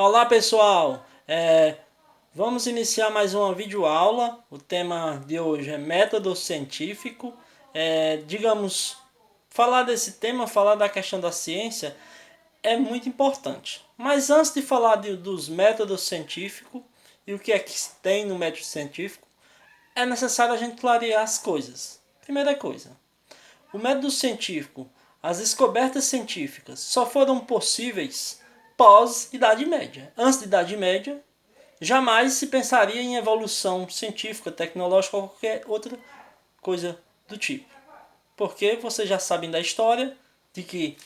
Olá pessoal, vamos iniciar mais uma videoaula. O tema de hoje é método científico. Digamos, falar desse tema, falar da questão da ciência é muito importante. Mas antes de falar dos métodos científicos e o que é que tem no método científico, é necessário a gente clarear as coisas. Primeira coisa, o método científico, as descobertas científicas só foram possíveis pós-Idade Média. Antes da Idade Média, jamais se pensaria em evolução científica, tecnológica ou qualquer outra coisa do tipo. Porque vocês já sabem da história de que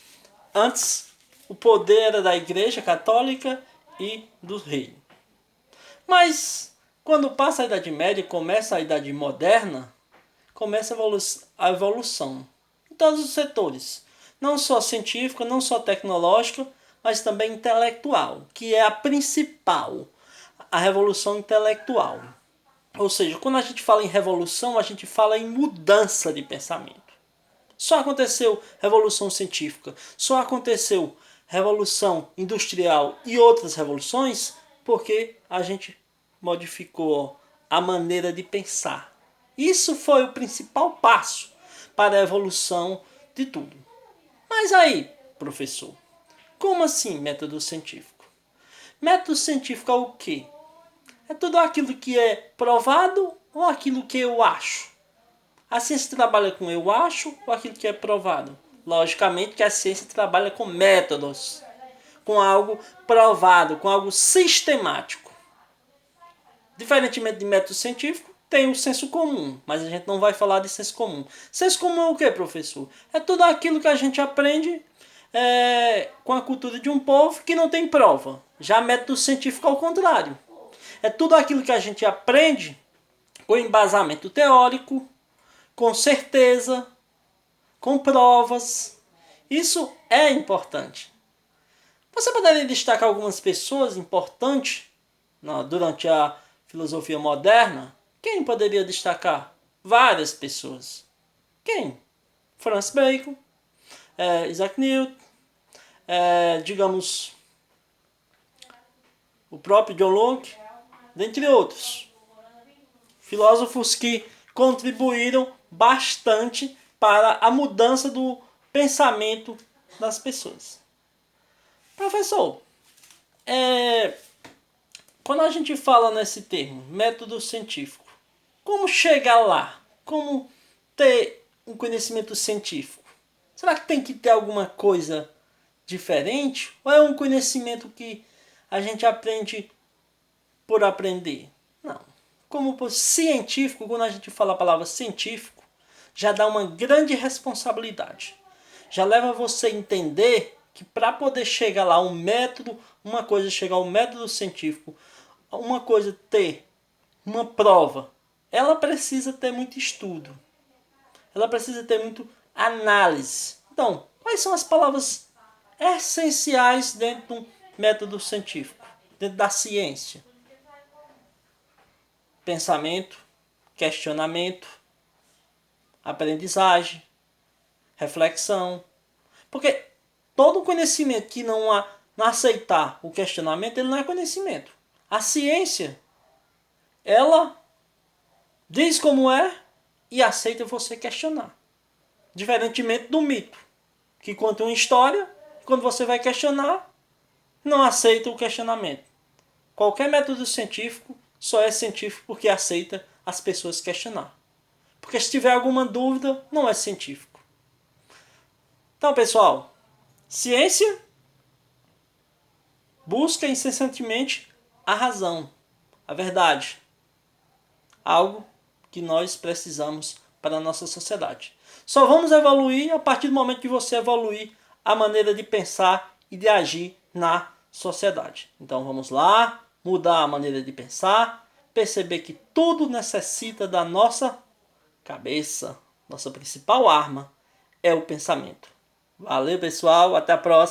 antes o poder era da Igreja Católica e do rei. Mas quando passa a Idade Média e começa a Idade Moderna, começa a evolução em todos os setores, não só científica, não só tecnológica, mas também intelectual, que é a principal, a revolução intelectual. Ou seja, quando a gente fala em revolução, a gente fala em mudança de pensamento. Só aconteceu revolução científica, só aconteceu revolução industrial e outras revoluções porque a gente modificou a maneira de pensar. Isso foi o principal passo para a evolução de tudo. Mas aí, professor, como assim método científico? Método científico é o quê? É tudo aquilo que é provado ou aquilo que eu acho? A ciência trabalha com eu acho ou aquilo que é provado? Logicamente que a ciência trabalha com métodos, com algo provado, com algo sistemático. Diferentemente de método científico, tem o senso comum, mas a gente não vai falar de senso comum. Senso comum é o que, professor? É tudo aquilo que a gente aprende com a cultura de um povo que não tem prova. Já método científico ao contrário. É tudo aquilo que a gente aprende com embasamento teórico, com certeza, com provas. Isso é importante. Você poderia destacar algumas pessoas importantes durante a filosofia moderna? Quem poderia destacar? Várias pessoas. Quem? Francis Bacon, Isaac Newton, digamos, o próprio John Locke, dentre outros. Filósofos que contribuíram bastante para a mudança do pensamento das pessoas. Professor, quando a gente fala nesse termo, método científico, como chegar lá? Como ter um conhecimento científico? Será que tem que ter alguma coisa diferente? Ou é um conhecimento que a gente aprende por aprender? Não. Como científico, quando a gente fala a palavra científico, já dá uma grande responsabilidade. Já leva você a entender que para poder chegar lá, um método, uma coisa é chegar ao método científico, uma coisa ter uma prova, ela precisa ter muito estudo. Ela precisa ter muito análise. Então, quais são as palavras essenciais dentro de um método científico, dentro da ciência? Pensamento, questionamento, aprendizagem, reflexão. Porque todo conhecimento que não aceitar o questionamento, ele não é conhecimento. A ciência, ela diz como é e aceita você questionar. Diferentemente do mito, que conta uma história, quando você vai questionar, não aceita o questionamento. Qualquer método científico só é científico porque aceita as pessoas questionar. Porque se tiver alguma dúvida, não é científico. Então, pessoal, ciência busca incessantemente a razão, a verdade. Algo que nós precisamos para a nossa sociedade. Só vamos evoluir a partir do momento que você evoluir a maneira de pensar e de agir na sociedade. Então vamos lá, mudar a maneira de pensar, perceber que tudo necessita da nossa cabeça. Nossa principal arma é o pensamento. Valeu, pessoal, até a próxima.